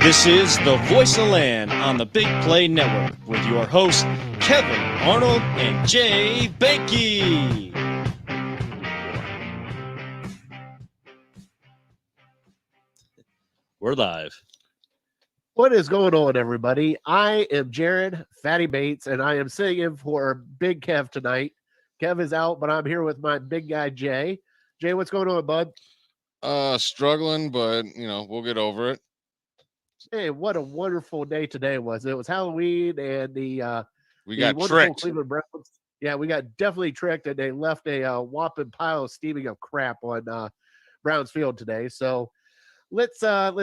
This is the Voice of Land on the Big Play Network with your hosts, Kevin Arnold and Jay Banky. We're live. What is going on, everybody? I am Jared Fatty Bates, and I am sitting in for Big Kev tonight. Kev is out, but I'm here with my big guy, Jay. Jay, what's going on, bud? Struggling, but, we'll get over it. Hey, what a wonderful day today was. It was Halloween, and We the got wonderful tricked. Cleveland Browns. Yeah, we got definitely tricked, and they left a whopping pile of steaming of crap on Browns Field today. So let's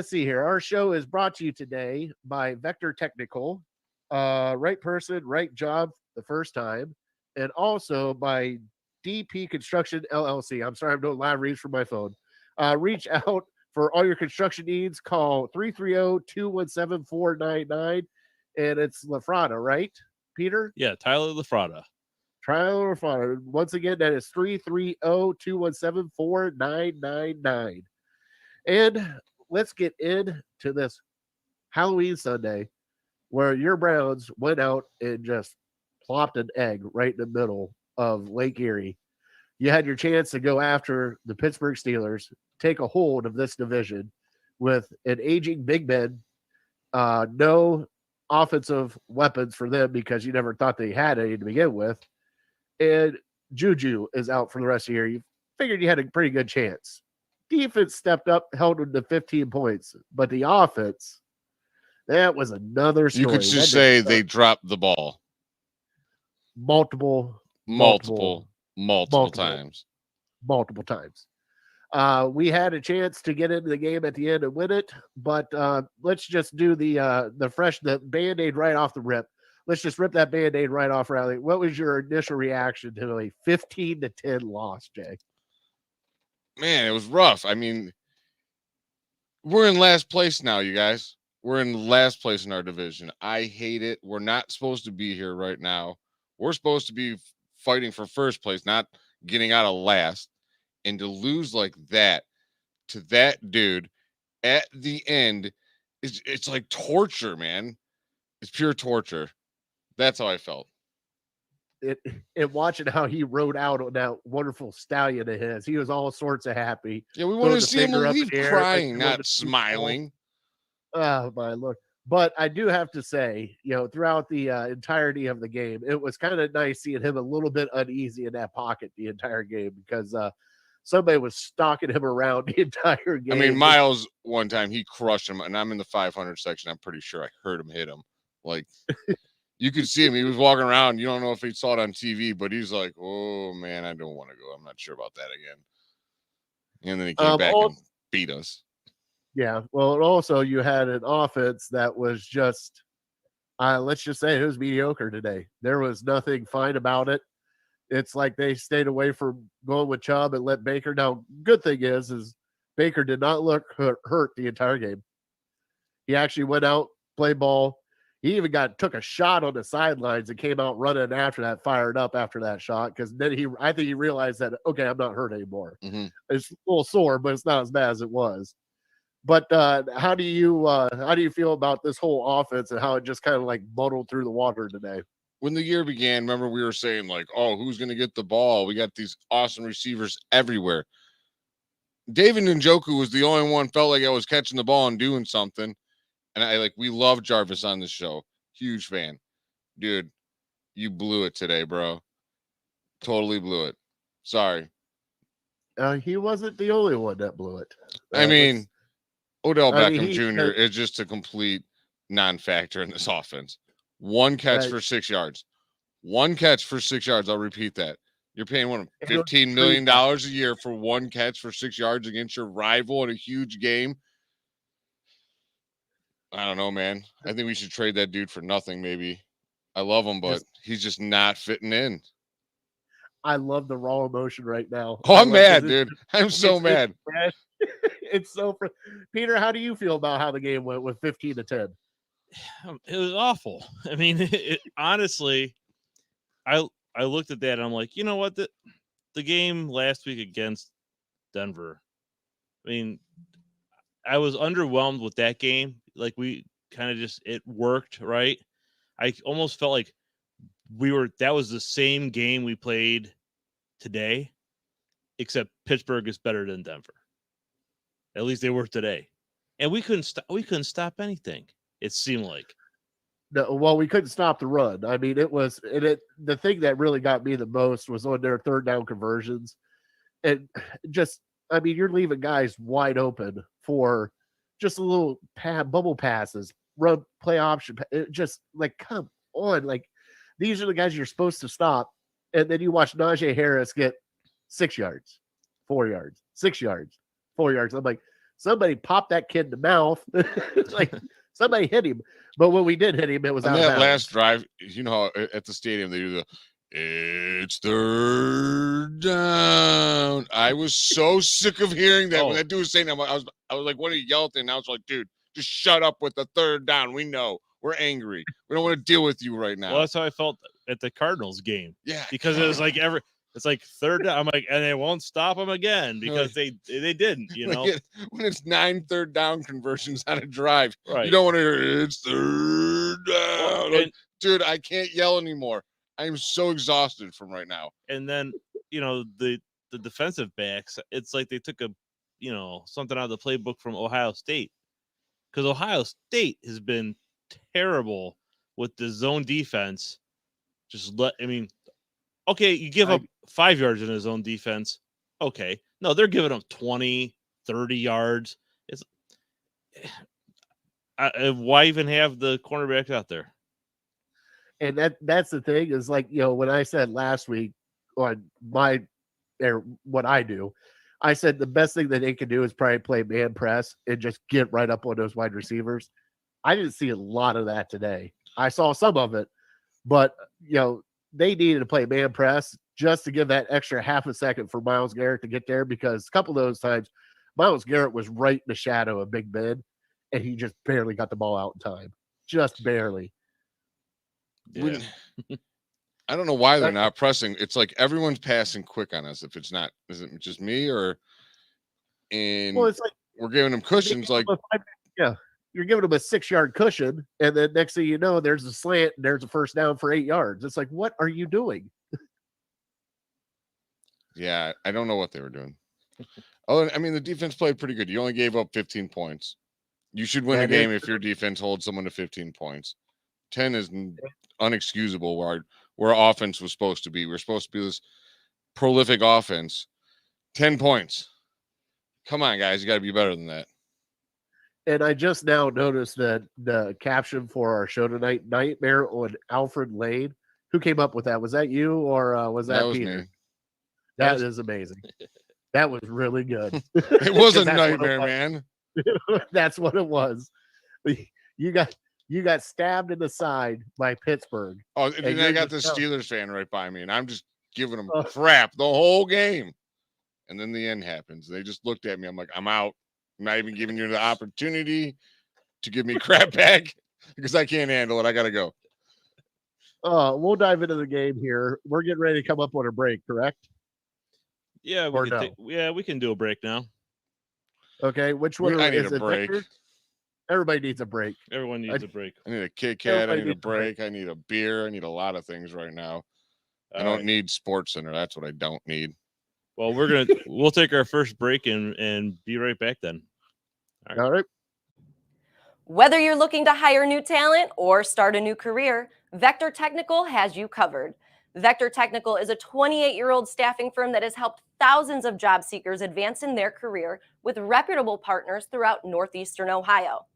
see here. Our show is brought to you today by Vector Technical, right person, right job the first time, and also by DP Construction LLC. I'm sorry, I'm doing live reads from my phone. Reach out for all your construction needs. Call 330-217-499, and it's Lafrada, right, Peter? Yeah, Tyler Lafrada. Tyler Lafrada. Once again, that is 330-217-4999. And let's get into this Halloween Sunday where your Browns went out and just plopped an egg right in the middle of Lake Erie. You had your chance to go after the Pittsburgh Steelers, take a hold of this division with an aging Big Ben, no offensive weapons for them because you never thought they had any to begin with, and Juju is out for the rest of the year. You figured you had a pretty good chance. Defense stepped up, held them to 15 points, but the offense, that was another story. You could just say they dropped the ball multiple times. Multiple times. We had a chance to get into the game at the end and win it, but let's just do the Band-Aid right off the rip. Let's just rip that Band-Aid right off, Riley. What was your initial reaction to a 15-10 loss, Jay? Man, it was rough. I mean, we're in last place now, you guys. We're in last place in our division. I hate it. We're not supposed to be here right now. We're supposed to be fighting for first place, not getting out of last. And to lose like that to that dude at the end, it's like torture, man. It's pure torture. That's how I felt. And watching how he rode out on that wonderful stallion of his, he was all sorts of happy. Yeah, we wanted to see him leave crying, not smiling. Oh, my Lord. But I do have to say, throughout the entirety of the game, it was kind of nice seeing him a little bit uneasy in that pocket the entire game because somebody was stalking him around the entire game. I mean, Miles, one time, he crushed him, and I'm in the 500 section. I'm pretty sure I heard him hit him. Like, you could see him. He was walking around. You don't know if he saw it on TV, but he's like, oh, man, I don't want to go. I'm not sure about that again. And then he came back and beat us. Yeah, well, and also you had an offense that was just, let's just say it was mediocre today. There was nothing fine about it. It's like they stayed away from going with Chubb and let Baker. Now, good thing is Baker did not look hurt the entire game. He actually went out, played ball. He even took a shot on the sidelines and came out running after that, fired up after that shot because then I think he realized that, okay, I'm not hurt anymore. Mm-hmm. It's a little sore, but it's not as bad as it was. But how do you feel about this whole offense and how it just kind of like muddled through the water today? When the year began, remember we were saying like, oh, who's going to get the ball? We got these awesome receivers everywhere. David Njoku was the only one felt like I was catching the ball and doing something. And we love Jarvis on this show. Huge fan. Dude, you blew it today, bro. Totally blew it. Sorry. He wasn't the only one that blew it. Odell Beckham Jr. is just a complete non-factor in this offense. One catch for 6 yards. One catch for 6 yards. I'll repeat that. You're paying $15 million a year for one catch for 6 yards against your rival in a huge game. I don't know, man. I think we should trade that dude for nothing, maybe. I love him, but he's just not fitting in. I love the raw emotion right now. Oh, I'm mad, dude. I'm so mad. It's so Peter, how do you feel about how the game went with 15-10? It was awful. I mean, honestly, I looked at that and I'm like, you know what? The game last week against Denver, I mean, I was underwhelmed with that game like we kind of just it worked, right? I almost felt like that was the same game we played today, except Pittsburgh is better than Denver. At least they were today, and we couldn't stop anything. It seemed like. No, well, we couldn't stop the run. I mean, the thing that really got me the most was on their third down conversions. And just, I mean, you're leaving guys wide open for just a little bubble passes, run play option. Just like, come on. Like, these are the guys you're supposed to stop. And then you watch Najee Harris get 6 yards, 4 yards, 6 yards, 4 yards. I'm like, somebody popped that kid in the mouth. Like, somebody hit him. But when we did hit him, it was out of bounds. Last drive, you know, at the stadium, they do it's third down. I was so sick of hearing that. When that dude was saying that, I was like, what are you yelling at? Now it's like, dude, just shut up with the third down. We know. We're angry. We don't want to deal with you right now. Well, that's how I felt at the Cardinals game. Yeah. Because it was like it's like third down. I'm like, and they won't stop them again because they didn't, you know. When it's 9 third down conversions on a drive, right. You don't want to hear it's third down. Like, dude, I can't yell anymore. I'm so exhausted from right now. And then, you know, the defensive backs, it's like they took something out of the playbook from Ohio State. Because Ohio State has been terrible with the zone defense. Okay, you give up 5 yards in a zone defense. Okay. No, they're giving up 20, 30 yards. Why even have the cornerbacks out there? And that's the thing is, like, you know, when I said last week on what I do, I said the best thing that they can do is probably play man press and just get right up on those wide receivers. I didn't see a lot of that today. I saw some of it, but, you know, they needed to play man press just to give that extra half a second for Myles Garrett to get there, because a couple of those times Myles Garrett was right in the shadow of Big Ben and he just barely got the ball out in time. Just barely. Yeah. I don't know why they're not pressing. It's like everyone's passing quick on us. If it's not, is it just me or? Well, it's like we're giving them cushions. Like, you're giving them a 6 yard cushion, and then next thing you know, there's a slant, and there's a first down for 8 yards. It's like, what are you doing? Yeah, I don't know what they were doing. Oh, I mean, the defense played pretty good. You only gave up 15 points. You should win a game if your defense holds someone to 15 points. 10 is unexcusable where offense was supposed to be. We're supposed to be this prolific offense. 10 points. Come on, guys. You got to be better than that. And I just now noticed that the caption for our show tonight, Nightmare on Alfred Lane. Who came up with that? Was that you or was that Peter? Me. That is amazing. That was really good. It was a nightmare, man. That's what it was. You got stabbed in the side by Pittsburgh. Oh, and then I got the Steelers fan right by me, and I'm just giving them crap the whole game. And then the end happens. They just looked at me. I'm like, I'm out. I'm not even giving you the opportunity to give me crap back because I can't handle it. I got to go. We'll dive into the game here. We're getting ready to come up on a break, correct? Yeah, we can do a break now. Okay, which one? I need a break. Victor? Everybody needs a break. Everyone needs a break. I need a Kit Kat. I need a break. I need a beer. I need a lot of things right now. I don't need Sports Center. That's what I don't need. Well, we'll take our first break and be right back then. All right. Whether you're looking to hire new talent or start a new career, Vector Technical has you covered. Vector Technical is a 28-year-old staffing firm that has helped thousands of job seekers advance in their career with reputable partners throughout Northeastern Ohio.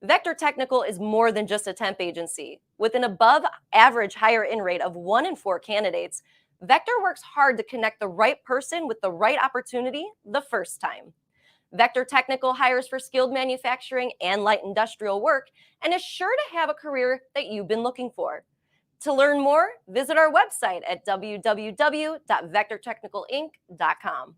Vector Technical is more than just a temp agency. With an above-average hire-in rate of 1 in 4 candidates, Vector works hard to connect the right person with the right opportunity the first time. Vector Technical hires for skilled manufacturing and light industrial work and is sure to have a career that you've been looking for. To learn more, visit our website at www.vectortechnicalinc.com.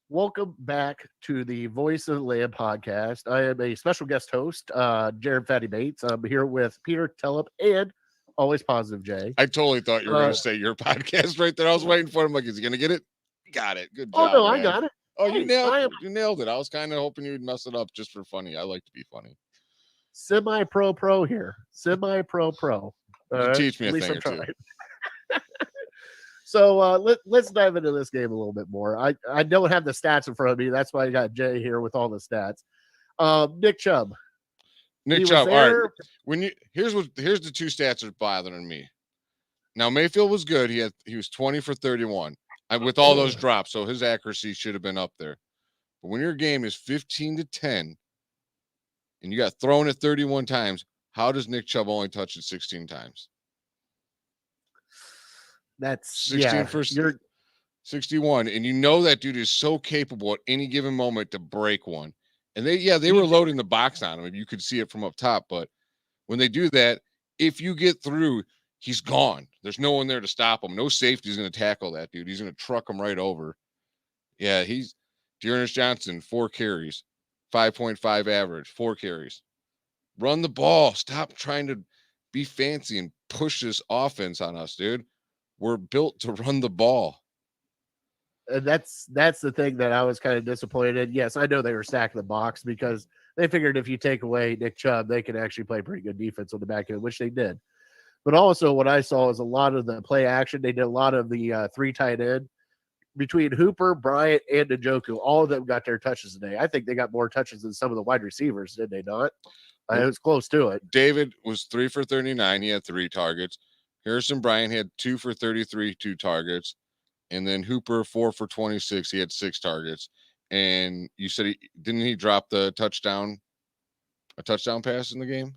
Welcome back to the Voice of the Land podcast. I am a special guest host, Jared Fatty Bates. I'm here with Peter Tellup and Always Positive Jay. I totally thought you were going to say your podcast right there. I was waiting for him. Like, is he going to get it? Got it. Good job. Oh, no, man. I got it. Oh, you Hey, nailed I it. am You nailed it. I was kind of hoping you'd mess it up just for funny. I like to be funny. semi-pro here. Semi-pro. All You can right. teach me At a least thing I'm or two. trying. So let's dive into this game a little bit more. I don't have the stats in front of me. That's why I got Jay here with all the stats. Nick Chubb. Nick He was Chubb. All right. there. Here's the two stats that are bothering me. Now Mayfield was good. He was 20 for 31 with all those drops, so his accuracy should have been up there. But when your game is 15-10 and you got thrown at 31 times, how does Nick Chubb only touch it 16 times? That's 16 for 61, and you know that dude is so capable at any given moment to break one. And they were loading the box on him. You could see it from up top, but when they do that, if you get through, he's gone. There's no one there to stop him. No safety is going to tackle that dude. He's going to truck him right over. Yeah, he's Dearness Johnson, 4 carries, 5.5 average, 4 carries. Run the ball. Stop trying to be fancy and push this offense on us, dude. We're built to run the ball. And that's the thing that I was kind of disappointed in. Yes, I know they were stacking the box because they figured if you take away Nick Chubb, they could actually play pretty good defense on the back end, which they did. But also what I saw is a lot of the play action. They did a lot of the 3 tight end between Hooper, Bryant, and Njoku. All of them got their touches today. I think they got more touches than some of the wide receivers, did they not? It was close to it. David was 3 for 39. He had 3 targets. Harrison Bryant had 2 for 33, 2 targets. And then Hooper, 4 for 26. He had 6 targets. And you said didn't he drop a touchdown pass in the game?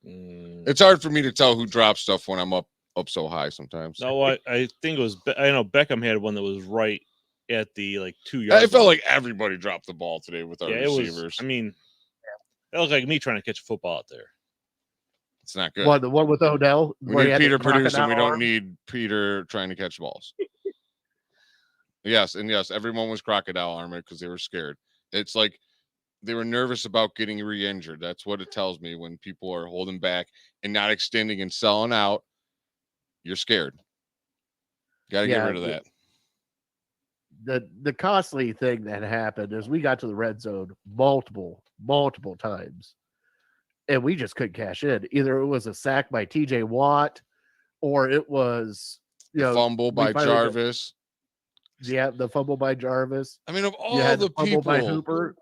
It's hard for me to tell who drops stuff when I'm up so high sometimes. No, I think it was. I know Beckham had one that was right at the 2 yard. It felt like everybody dropped the ball today with our receivers. That looked like me trying to catch a football out there. It's not good. What, the one with Odell? We need Peter producing. We don't need Peter trying to catch balls. Yes, everyone was crocodile armor because they were scared. It's like they were nervous about getting re-injured. That's what it tells me when people are holding back and not extending and selling out. You're scared. Got to get rid of that. The costly thing that happened is we got to the red zone multiple times, and we just couldn't cash in. Either it was a sack by TJ Watt, or it was fumble by Jarvis. The fumble by Jarvis. I mean, of all the people by Hooper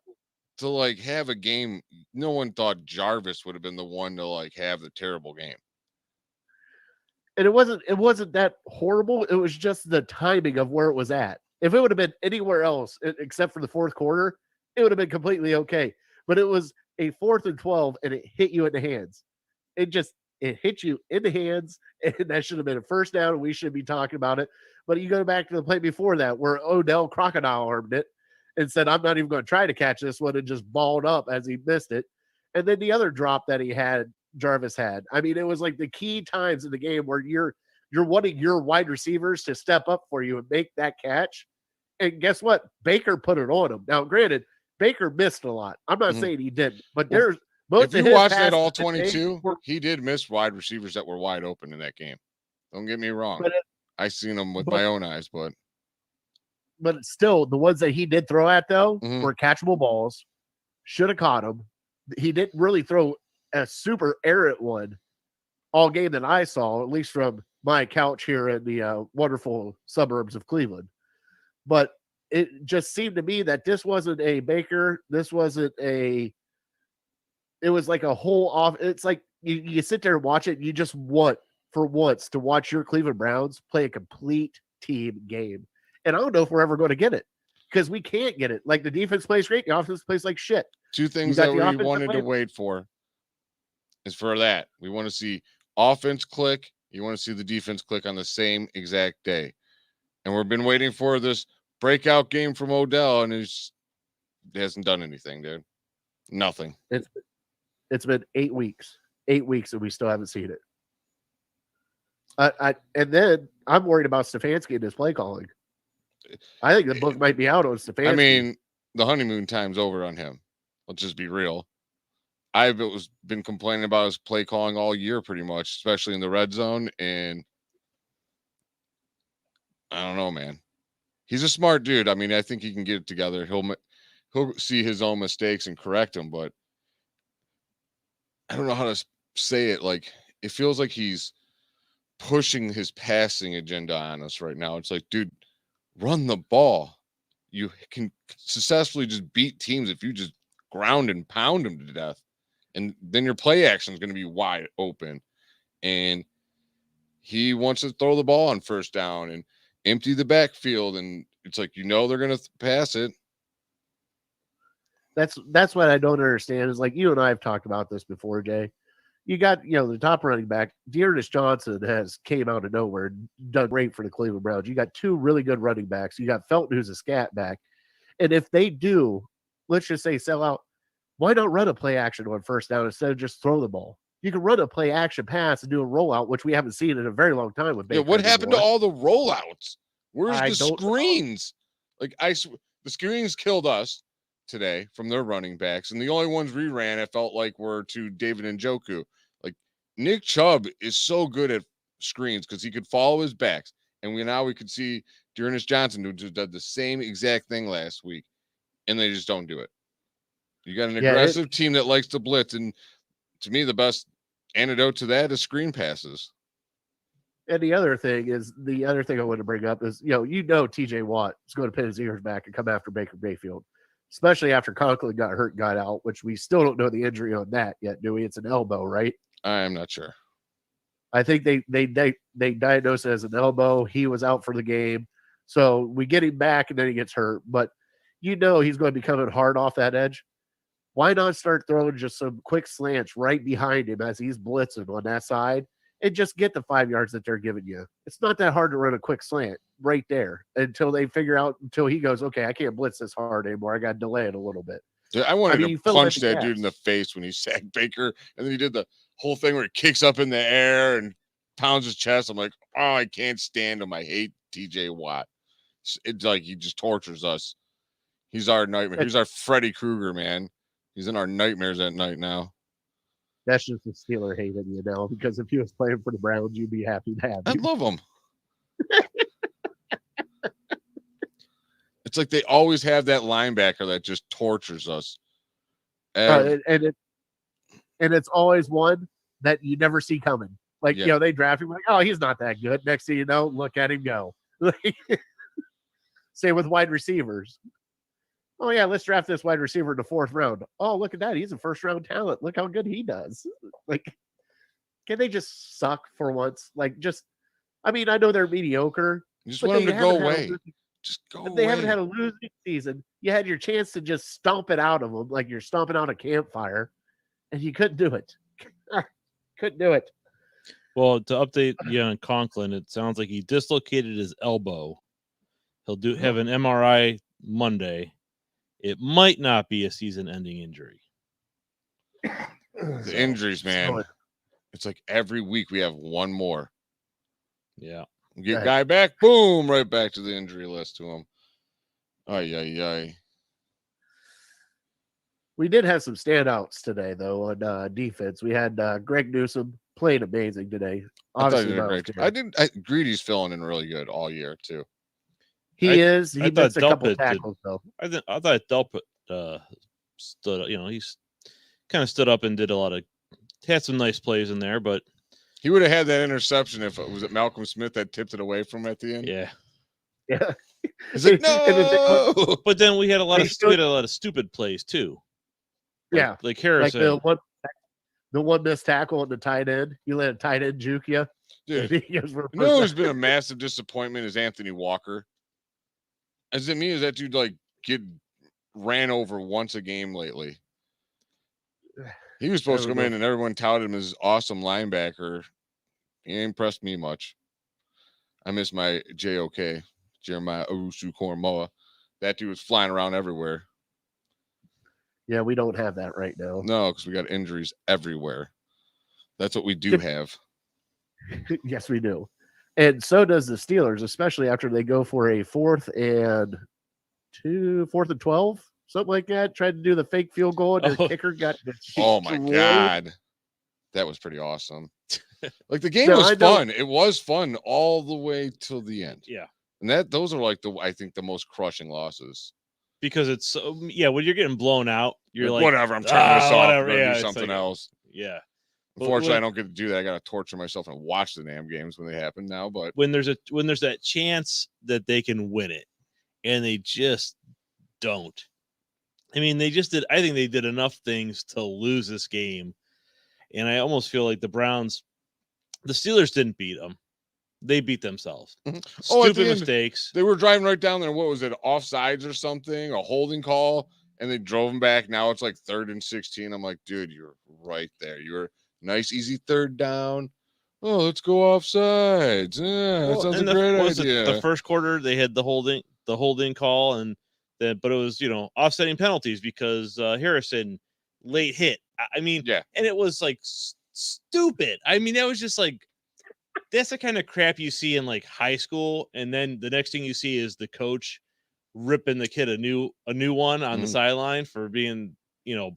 to have a game, no one thought Jarvis would have been the one to have the terrible game. And it wasn't that horrible. It was just the timing of where it was at. If it would have been anywhere else except for the fourth quarter, it would have been completely okay. But it was a 4th and 12, and it hit you in the hands. It hit you in the hands, and that should have been a first down, and we should be talking about it. But you go back to the play before that where Odell crocodile armed it and said, I'm not even going to try to catch this one, and just balled up as he missed it. And then the other drop that Jarvis had. I mean, it was like the key times in the game where you're wanting your wide receivers to step up for you and make that catch. And guess what? Baker put it on him. Now, granted, Baker missed a lot. I'm not saying he didn't, but there's if you watch that all 22, he did miss wide receivers that were wide open in that game. Don't get me wrong. I seen them with my own eyes, but still, the ones that he did throw at though were catchable balls. Should have caught him. He didn't really throw a super errant one all game that I saw, at least from my couch here in the wonderful suburbs of Cleveland. But it just seemed to me that this wasn't a Baker. This wasn't it was like a whole off. It's like you sit there and watch it. And you just want for once to watch your Cleveland Browns play a complete team game. And I don't know if we're ever going to get it because we can't get it. Like the defense plays great. The offense plays like shit. 2 things that we wanted to wait for is for that. We want to see offense click. You want to see the defense click on the same exact day. And we've been waiting for this breakout game from Odell, and he hasn't done anything, dude. Nothing. It's been 8 weeks. 8 weeks, and we still haven't seen it. And then I'm worried about Stefanski and his play calling. I think the book might be out on Stefanski. I mean, the honeymoon time's over on him. Let's just be real. I've been complaining about his play calling all year pretty much, especially in the red zone. And I don't know, man. He's a smart dude. I mean, I think he can get it together. He'll see his own mistakes and correct them, but I don't know how to say it. Like, it feels like he's pushing his passing agenda on us right now. It's like, dude, run the ball. You can successfully just beat teams if you just ground and pound them to death. And then your play action is going to be wide open. And he wants to throw the ball on first down and empty the backfield. And it's like, they're going to pass it. That's what I don't understand is like you and I have talked about this before, Jay. You got, the top running back, Dearness Johnson has came out of nowhere and done great for the Cleveland Browns. You got two really good running backs. You got Felton, who's a scat back. And if they do, let's just say sell out, why not run a play action on first down instead of just throw the ball? You can run a play action pass and do a rollout, which we haven't seen in a very long time with Baker. Yeah, what happened to all the rollouts? Where's the screens? Know. Like the screens killed us today from their running backs, and the only ones we ran, I felt like, were to David Njoku. Like, Nick Chubb is so good at screens because he could follow his backs, and we could see Dearness Johnson who just did the same exact thing last week, and they just don't do it. You got an aggressive team that likes to blitz, and to me, the best antidote to that is screen passes. And the other thing I want to bring up is, TJ Watt is going to pin his ears back and come after Baker Mayfield, especially after Conklin got hurt and got out, which we still don't know the injury on that yet, do we? It's an elbow, right? I'm not sure. I think they diagnosed it as an elbow. He was out for the game. So we get him back and then he gets hurt. But he's going to be coming hard off that edge. Why not start throwing just some quick slants right behind him as he's blitzing on that side and just get the 5 yards that they're giving you? It's not that hard to run a quick slant right there until he goes, okay, I can't blitz this hard anymore. I got to delay it a little bit. Dude, I wanted to punch that dude in the face when he sacked Baker, and then he did the whole thing where he kicks up in the air and pounds his chest. I'm like, oh, I can't stand him. I hate TJ Watt. It's like he just tortures us. He's our nightmare. He's our Freddy Krueger, man. He's in our nightmares at night now. That's just the Steeler hating you now, because if he was playing for the Browns, you'd be happy to have him. I'd love him. It's like they always have that linebacker that just tortures us. And it's always one that you never see coming. Like, they draft him like, oh, he's not that good. Next thing you know, look at him go. Same with wide receivers. Oh, yeah, let's draft this wide receiver in the 4th round. Oh, look at that. He's a first-round talent. Look how good he does. Like, can they just suck for once? Like, I know they're mediocre. You just want them to go away. Just go away. They haven't had a losing season. You had your chance to just stomp it out of them like you're stomping out a campfire, and you couldn't do it. Couldn't do it. Well, to update you on Conklin, it sounds like he dislocated his elbow. He'll have an MRI Monday. It might not be a season-ending injury. The injuries, man. It's like every week we have one more. Yeah. Get guy back, boom, right back to the injury list to him. Ay. We did have some standouts today, though, on defense. We had Greg Newsome playing amazing today. Obviously, Greedy's filling in really good all year, too. He is. He missed a couple tackles, though. I thought Delpit stood up. He's kind of stood up and had some nice plays in there, but he would have had that interception if it was Malcolm Smith that tipped it away from him at the end. Yeah. He's like, no. But then we had a lot of stupid plays too. Like Harrison. Like the one missed tackle on the tight end. You let a tight end juke you. Dude, who's been a massive disappointment is Anthony Walker. Does it mean that dude get ran over once a game lately? He was supposed to come in and everyone touted him as awesome linebacker. He ain't impressed me much. I miss my JOK, Jeremiah Owusu-Koramoah. That dude was flying around everywhere. Yeah, we don't have that right now. No, because we got injuries everywhere. That's what we do have. Yes, we do. And so does the Steelers, especially after they go for a 4th and 12, something like that. Tried to do the fake field goal, and their kicker got. Oh my God, that was pretty awesome. Like the game was fun. It was fun all the way till the end. Yeah, And those are like I think the most crushing losses. Because it's so, when you're getting blown out, you're like whatever, I'm turning this off. whatever. I'm gonna Yeah, do it's something like, else. Yeah. Unfortunately, I don't get to do that. I got to torture myself and watch the damn games when they happen now. But when there's that chance that they can win it, and they just don't. I mean, they just did. I think they did enough things to lose this game, and I almost feel like the Steelers didn't beat them; they beat themselves. Stupid mistakes. They were driving right down there. What was it? Offsides or something? A holding call, and they drove them back. Now it's like 3rd and 16. I'm like, dude, you're right there. You're nice, easy 3rd down. Oh, let's go offsides. Yeah, that sounds a great idea. The first quarter they had the holding call, and but it was offsetting penalties because Harrison late hit. I mean, and it was like stupid. I mean, that was just like that's the kind of crap you see in like high school, and then the next thing you see is the coach ripping the kid a new one on the sideline for being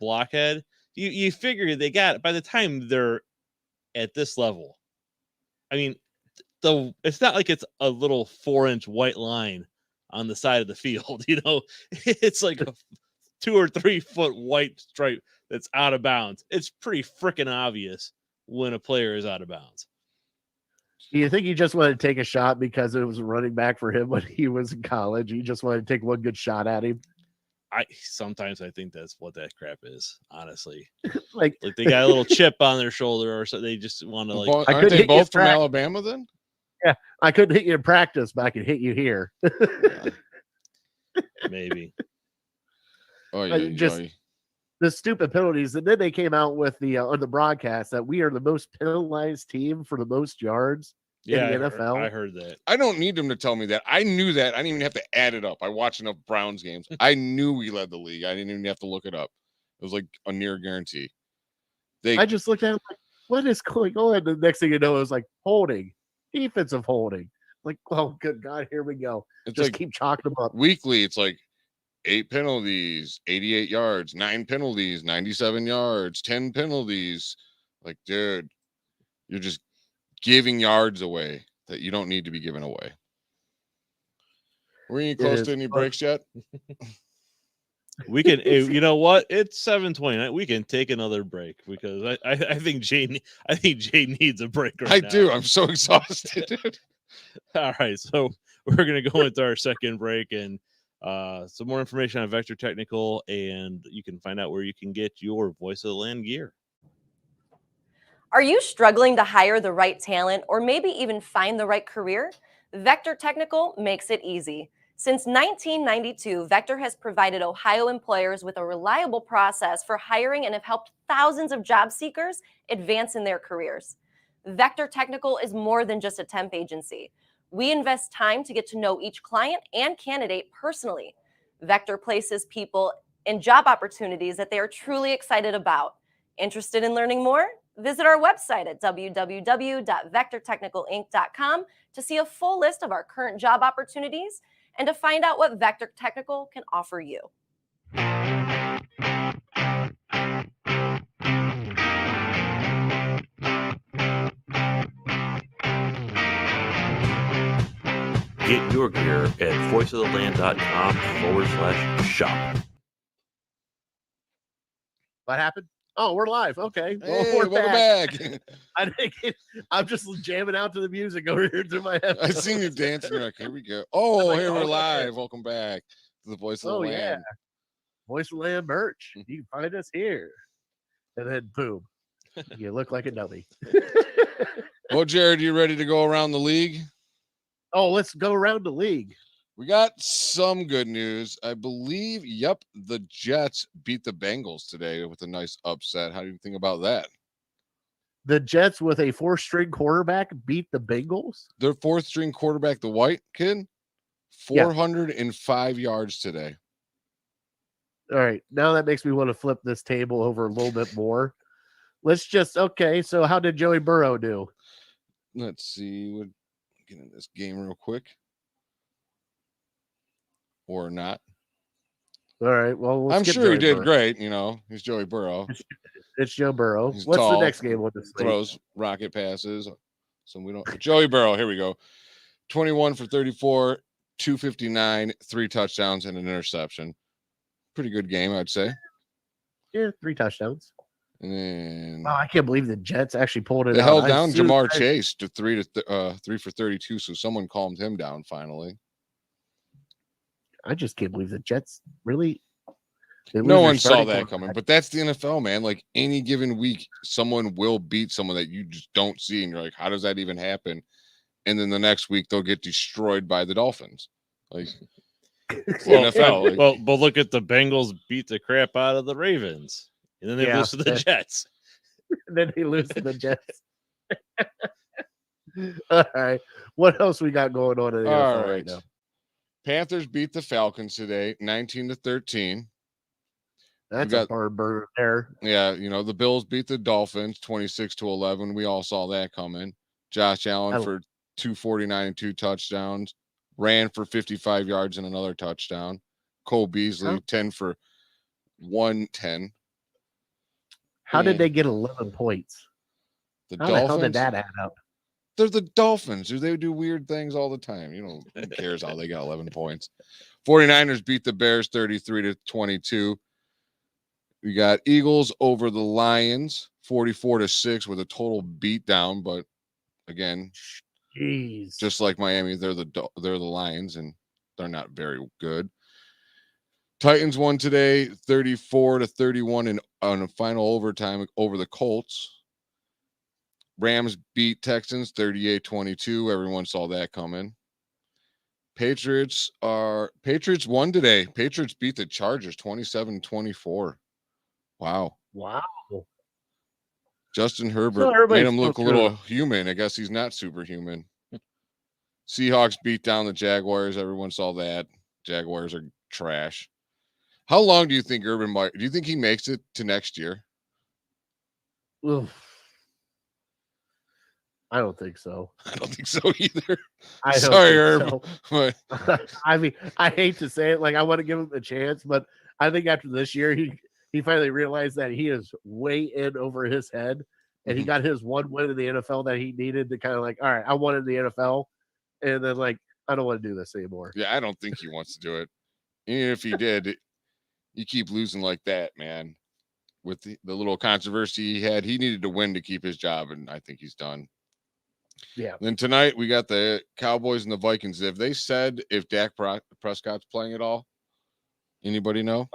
blockhead. You figure they got it by the time they're at this level. I mean, it's not like it's a little 4-inch white line on the side of the field. It's like a 2 or 3 foot white stripe that's out of bounds. It's pretty freaking obvious when a player is out of bounds. Do you think he just wanted to take a shot because it was a running back for him when he was in college? He just wanted to take one good shot at him. Sometimes I think that's what that crap is, honestly. like they got a little chip on their shoulder, or so they just want to like. Aren't they both from Alabama then? Yeah, I couldn't hit you in practice, but I could hit you here. Maybe. Just the stupid penalties, and then they came out with the on the broadcast that we are the most penalized team for the most yards in the NFL. I heard that. I don't need them to tell me that. I knew that. I didn't even have to add it up. I watched enough Browns games. I knew we led the league. I didn't even have to look it up. It was like a near guarantee. I just looked at it like, what is going on? The next thing you know, it was like holding, defensive holding. Like, oh, good God, here we go. It's just like keep chalking them up. Weekly, it's like 8 penalties, 88 yards, 9 penalties, 97 yards, 10 penalties. Like, dude, you're just giving yards away that you don't need to be giving away. Were you close to any breaks yet? We can, you know what? It's 7:29. We can take another break because I think Jay needs a break right now. I do. I'm so exhausted, dude. All right, so we're gonna go into our second break and some more information on Vector Technical, and you can find out where you can get your Voice of the Land gear. Are you struggling to hire the right talent or maybe even find the right career? Vector Technical makes it easy. Since 1992, Vector has provided Ohio employers with a reliable process for hiring and have helped thousands of job seekers advance in their careers. Vector Technical is more than just a temp agency. We invest time to get to know each client and candidate personally. Vector places people in job opportunities that they are truly excited about. Interested in learning more? Visit our website at www.vectortechnicalinc.com to see a full list of our current job opportunities and to find out what Vector Technical can offer you. Get your gear at voiceoftheland.com/shop. What happened? Oh, we're live. Okay. Hey, we're back. I'm just jamming out to the music over here through my head. I seen you dancing. You're like, here we go. Oh, here we're live. Welcome back to the Voice of the Land. Yeah. Voice of the Land merch. You can find us here. And then boom. You look like a dummy. Well, Jared, you ready to go around the league? Oh, let's go around the league. We got some good news. I believe, the Jets beat the Bengals today with a nice upset. How do you think about that? The Jets with a 4th-string quarterback beat the Bengals? Their 4th-string quarterback, the white kid, 405 yards today. All right. Now that makes me want to flip this table over a little bit more. So how did Joey Burrow do? Let's see. We'll get in this game real quick. Or not. All right. Well, I'm sure he did great. He's Joey Burrow. It's Joe Burrow. He's What's tall, the next game? Throws rocket passes. So we don't. Joey Burrow. Here we go. 21 for 34, 259, 3 touchdowns, and an interception. Pretty good game, I'd say. Yeah, 3 touchdowns. And then Wow, I can't believe the Jets actually pulled it they out. held down Jamar Chase to 3 for 32, so someone calmed him down finally. I just can't believe the Jets really. No one saw that coming, but that's the NFL, man. Like any given week, someone will beat someone that you just don't see, and you're like, how does that even happen? And then the next week they'll get destroyed by the Dolphins. Like NFL. Well, but look at the Bengals beat the crap out of the Ravens, and then they lose to the Jets. And then they lose to the Jets. All right, what else we got going on in the NFL right now? Panthers beat the Falcons today, 19-13. That's a hard burner there. Yeah, the Bills beat the Dolphins 26-11. We all saw that coming. Josh Allen for 249 and 2 touchdowns, ran for 55 yards and another touchdown. Cole Beasley 10 for 110. How did they get 11 points? How the hell did that add up? They're the Dolphins. They do weird things all the time. Who cares how they got 11 points? 49ers beat the Bears 33-22. We got Eagles over the Lions 44-6 with a total beatdown. But again, just like Miami, they're the Lions, and they're not very good. Titans won today 34-31 on a final overtime over the Colts. Rams beat Texans 38-22. Everyone saw that coming. Patriots won today. Patriots beat the Chargers 27-24. Wow. Justin Herbert made him look a little human. I guess he's not superhuman. Seahawks beat down the Jaguars. Everyone saw that. Jaguars are trash. How long do you think Urban might? Do you think he makes it to next year? Oof. I don't think so. I don't think so either. Sorry, Herb. So. I mean, I hate to say it. Like, I want to give him a chance, but I think after this year, he finally realized that he is way in over his head, and he got his one win in the NFL that he needed to kind of like, all right, I wanted the NFL, and then like, I don't want to do this anymore. Yeah, I don't think he wants to do it. Even if he did, you keep losing like that, man. With the little controversy he had, he needed to win to keep his job, and I think he's done. Yeah. Then tonight we got the Cowboys and the Vikings. Have they said if Dak Prescott's playing at all? Anybody know?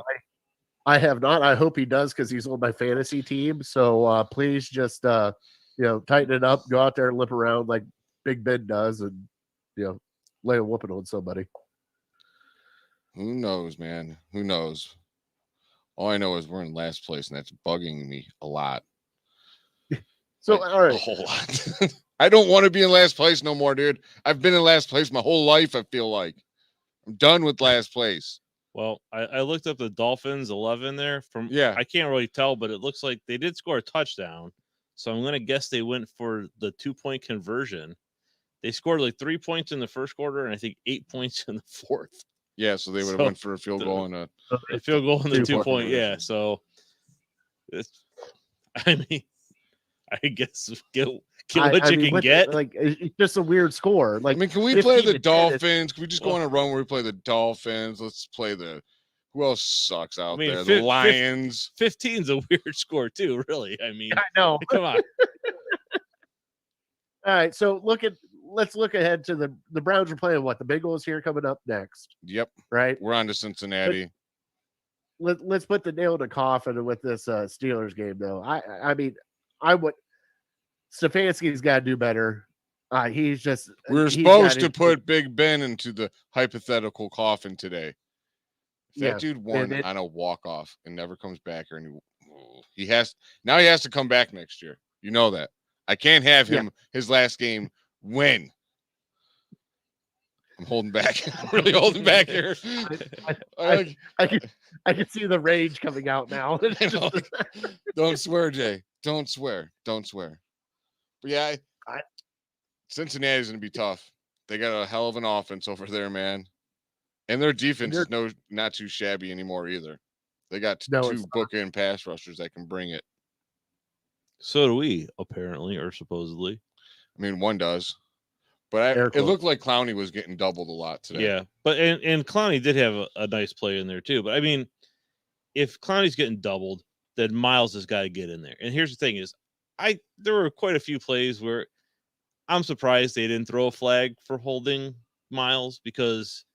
I have not. I hope he does because he's on my fantasy team. So please just tighten it up. Go out there and lip around like Big Ben does, and lay a whooping on somebody. Who knows, man? Who knows? All I know is we're in last place, and that's bugging me a lot. So all right, a whole lot. I don't want to be in last place no more, dude. I've been in last place my whole life. I feel like I'm done with last place. Well, I looked up the Dolphins 11 there. I can't really tell, but it looks like they did score a touchdown. So I'm going to guess they went for the 2-point conversion. They scored like 3 points in the first quarter, and I think 8 points in the fourth. Yeah, so they would have went for a field goal and a field goal in the 2-point. Yeah, so I guess get what you can get. Like, it's just a weird score. Like, can we play the Dolphins? Can we just go on a run where we play the Dolphins? Let's play who else sucks out there? The Lions. 15's a weird score too, really. I know. Come on. All right, so let's look ahead to the Browns are playing what? The Bengals here coming up next. Yep. Right? We're on to Cincinnati. Let's put the nail in the coffin with this Steelers game, though. I mean, I would. Stefanski's got to do better. We're supposed to put Big Ben into the hypothetical coffin today. If that dude won on a walk-off and never comes back here, and he has to come back next year. You know that. I can't have him his last game win. I'm holding back. I'm really holding back here. I can see the rage coming out now. Don't swear, Jay. Don't swear. But yeah, Cincinnati's going to be tough. They got a hell of an offense over there, man. And their defense is not too shabby anymore either. They got two bookend pass rushers that can bring it. So do we, apparently, or supposedly. I mean, one does. But Air it quotes. looked like Clowney was getting doubled a lot today. Yeah, but and Clowney did have a nice play in there too. But I mean, if Clowney's getting doubled, then Miles has got to get in there. And here's the thing: is there were quite a few plays where I'm surprised they didn't throw a flag for holding Miles, because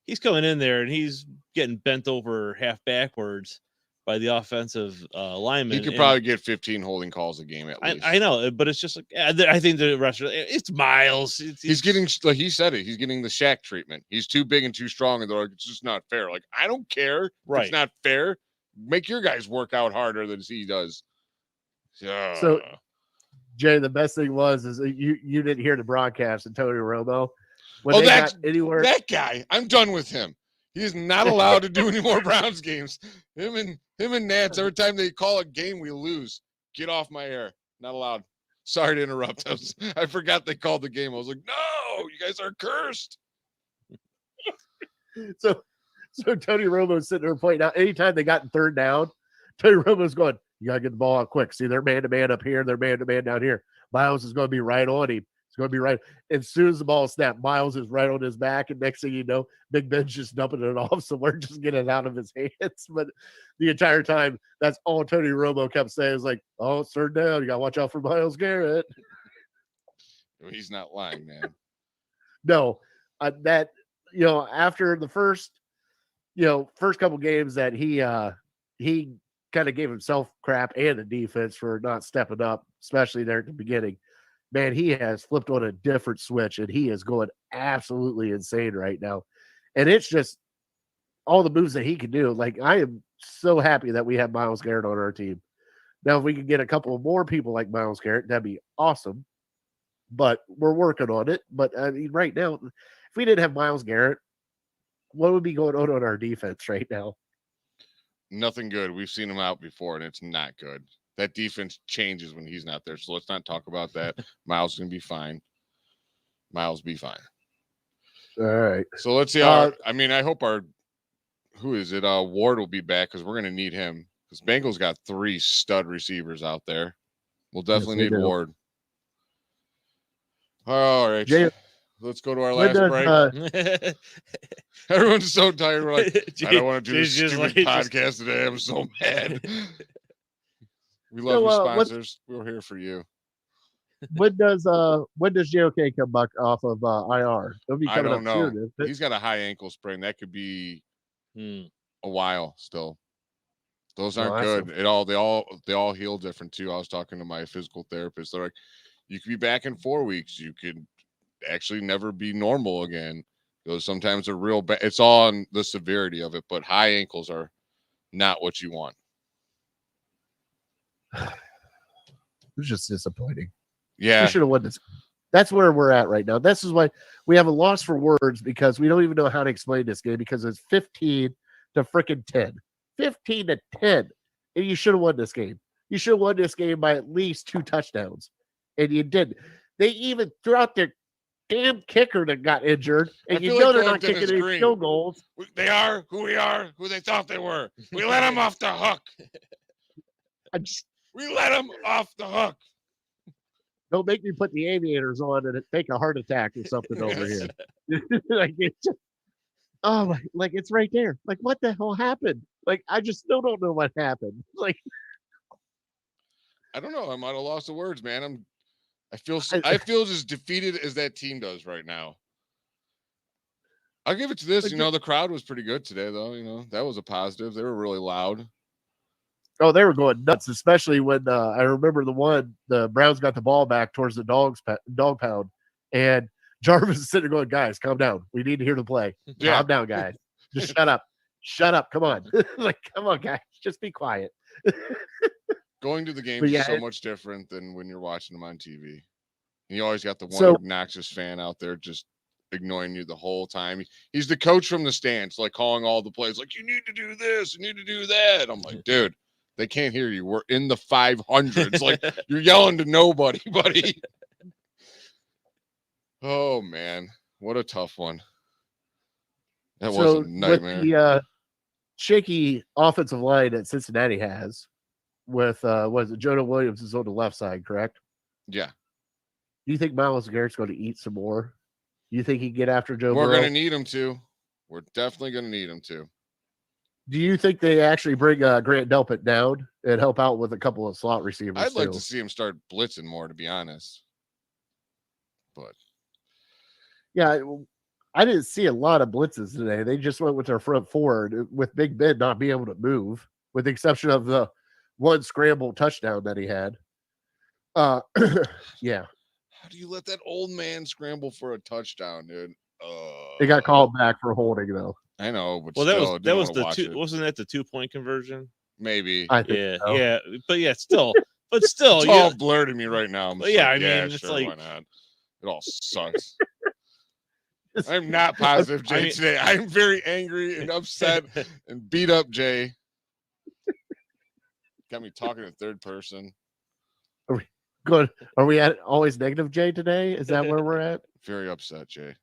he's coming in there and he's getting bent over half backwards by the offensive lineman. He could probably get 15 holding calls a game at least. I know, but it's just like I think the rest of it's Miles. He's getting, like he said it, he's getting the Shaq treatment. He's too big and too strong, and they're like, it's just not fair. Like, I don't care. Right. It's not fair. Make your guys work out harder than he does. So, Jay, the best thing is that you didn't hear the broadcast of Tony Romo. When they got anywhere, that guy, I'm done with him. He is not allowed to do any more Browns games. Him and Nance, every time they call a game, we lose. Get off my air. Not allowed. Sorry to interrupt. I forgot they called the game. I was like, no, you guys are cursed. So Tony Romo's sitting there pointing out anytime they got in third down, Tony Romo's going, you got to get the ball out quick. See, they're man-to-man up here. They're man-to-man down here. Miles is going to be right on him. It's going to be right. As soon as the ball snapped, Miles is right on his back. And next thing you know, Big Ben's just dumping it off. So we're just getting it out of his hands. But the entire time, that's all Tony Romo kept saying is like, oh, it's third down. You got to watch out for Myles Garrett. He's not lying, man. No, that, after the first couple games that he kind of gave himself crap and the defense for not stepping up, especially there at the beginning. Man, he has flipped on a different switch, and he is going absolutely insane right now. And it's just all the moves that he can do. Like, I am so happy that we have Myles Garrett on our team. Now, if we could get a couple of more people like Myles Garrett, that'd be awesome. But we're working on it. But, I mean, right now, if we didn't have Myles Garrett, what would be going on our defense right now? Nothing good. We've seen him out before, and it's not good. That defense changes when he's not there. So let's not talk about that. Miles is going to be fine. Miles be fine. All right. So let's see. I hope who is it? Ward will be back, because we're going to need him. Because Bengals got 3 stud receivers out there. We'll definitely need Ward. All right. Jay, let's go to our last break. Everyone's so tired. We're like, I don't want to do this stupid podcast today. I'm so mad. We love you, sponsors. We're here for you. When does JOK come back off of IR? I don't know. He's got a high ankle sprain. That could be a while still. Those aren't good. They all heal different too. I was talking to my physical therapist. They're like, you could be back in 4 weeks. You could actually never be normal again. Those sometimes are real bad. It's all on the severity of it, but high ankles are not what you want. It's just disappointing. Yeah. We should have won this. That's where we're at right now. This is why we have a loss for words, because we don't even know how to explain this game, because it's 15 to freaking 10. 15 to 10. And you should have won this game. You should have won this game by at least 2 touchdowns. And you didn't. They even threw out their damn kicker that got injured. And you know they're not kicking any field goals. They are who we are, who they thought they were. We let them off the hook. We let them off the hook. Don't make me put the aviators on and take a heart attack or something over here. Like, it's just, like it's right there. Like, what the hell happened? Like, I just still don't know what happened. Like, I don't know. I might have lost the words, man. I feel as defeated as that team does right now. I'll give it to this. The crowd was pretty good today, though. That was a positive. They were really loud. Oh, they were going nuts, especially when I remember the Browns got the ball back towards the dog pound, and Jarvis is sitting there going, guys, calm down. We need to hear the play. Yeah. Calm down, guys. Just shut up. Shut up. Come on. Like, come on, guys. Just be quiet. Going to the game is so much different than when you're watching them on TV. And you always got the one obnoxious fan out there just ignoring you the whole time. He's the coach from the stands, like calling all the plays, like, you need to do this, you need to do that. I'm like, dude, they can't hear you. We're in the 500s. Like, you're yelling to nobody, buddy. Oh, man. What a tough one. That was a nightmare. With the shaky offensive line that Cincinnati has with, Jonah Williams is on the left side, correct? Yeah. Do you think Myles Garrett's going to eat some more? Do you think he can get after Joe We're Burrow? going to need him to. We're definitely going to need him to. Do you think they actually bring Grant Delpit down and help out with a couple of slot receivers? I'd like to see him start blitzing more, to be honest. But yeah, I didn't see a lot of blitzes today. They just went with their front forward with Big Ben not being able to move, with the exception of the one scramble touchdown that he had. Yeah. How do you let that old man scramble for a touchdown, dude? They got called back for holding though. I know, but Well, still, that was the two. Wasn't that the 2-point conversion? Maybe. I think Yeah, so. yeah, but yeah, still, but still, It's all blurred to me right now. I'm But just yeah, like, I mean, it's sure, like- why not? It all sucks. I'm not positive, Jay, I mean- today. I'm very angry and upset and beat up, Jay. Got me talking in third person. Good. Are we at always negative J today? Is that where we're at? Very upset, Jay.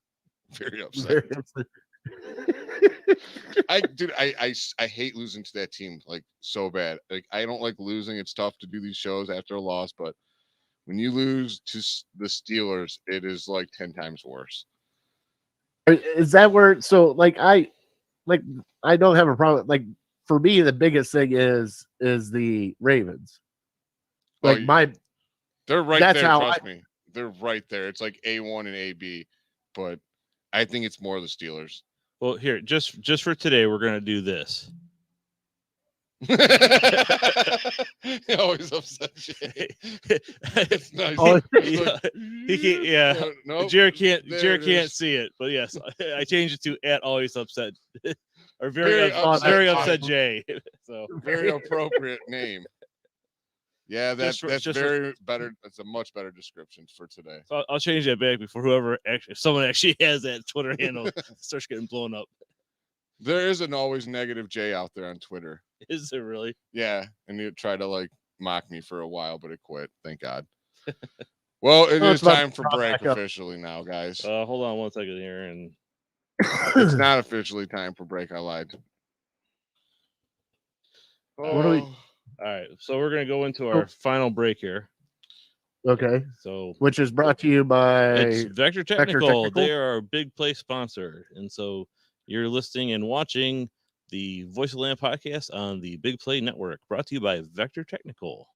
Very upset. Very upset. I hate losing to that team like so bad. Like I don't like losing. It's tough to do these shows after a loss, but when you lose to the Steelers, it is like 10 times worse. Is that where? So I don't have a problem. Like for me, the biggest thing is the Ravens. Like They're right That's there. how Trust me, they're right there. It's like A1 and AB, but I think it's more the Steelers. Well, here, just for today, we're gonna do this. He always upset Jay. It's nice. Oh, It's Yeah, like, he can't. Yeah, nope, Jared can't. there Jared it can't is. see it, but yes, I changed it to at always upset or Very very upset upset Jay. Jay. So Very appropriate name. Yeah, that's just for- very better. That's a much better description for today. So I'll change that back before if someone actually has that Twitter handle starts getting blown up. There is an always negative Jay out there on Twitter. Is it really? Yeah, and he tried to like mock me for a while, but it quit. Thank God. Well, it Well, is it's about time to for drop break back up. officially now, guys. Hold on one second here, and It's not officially time for break. I lied. What do we- all right. So we're gonna go into our final break here. Okay. So Which is brought to you by it's Vector Technical. Technical? They are our big play sponsor, and so you're listening and watching the Voice of Land podcast on the Big Play Network, brought to you by Vector Technical.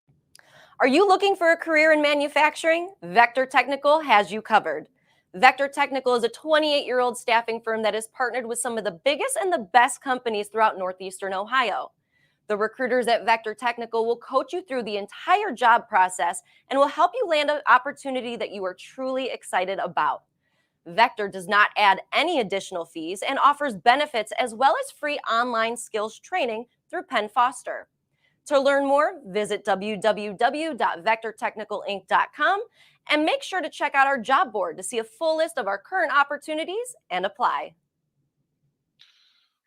Are you looking for a career in manufacturing? Vector Technical has you covered. Vector Technical is a 28-year-old staffing firm that is partnered with some of the biggest and the best companies throughout Northeastern Ohio. The recruiters at Vector Technical will coach you through the entire job process and will help you land an opportunity that you are truly excited about. Vector does not add any additional fees and offers benefits as well as free online skills training through Penn Foster. To learn more, visit www.vectortechnicalinc.com and make sure to check out our job board to see a full list of our current opportunities and apply.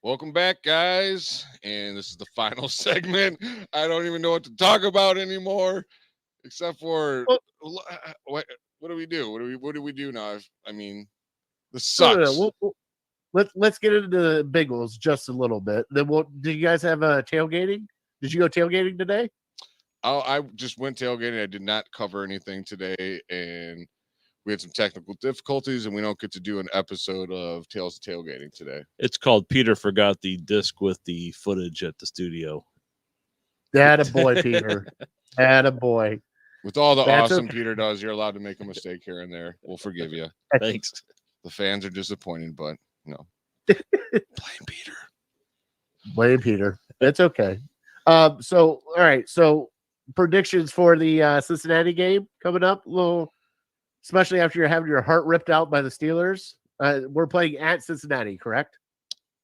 Welcome back, guys. And this is the final segment. I don't even know what to talk about anymore, except for what do we do? What do we do now? I mean, this No, sucks. let's get into the Bengals just a little bit. Then did you guys have tailgating? Did you go tailgating today? I just went tailgating. I did not cover anything today, and we had some technical difficulties, and we don't get to do an episode of Tales of Tailgating today. It's called Peter Forgot the Disc with the footage at the studio. Attaboy, Peter. Attaboy. With all the That's awesome okay. Peter does, you're allowed to make a mistake here and there. We'll forgive you. Thanks. The fans are disappointed, but no. Blame Peter. Blame Peter. It's okay. So all right. So predictions for the Cincinnati game coming up. Especially after you're having your heart ripped out by the Steelers. We're playing at Cincinnati, correct?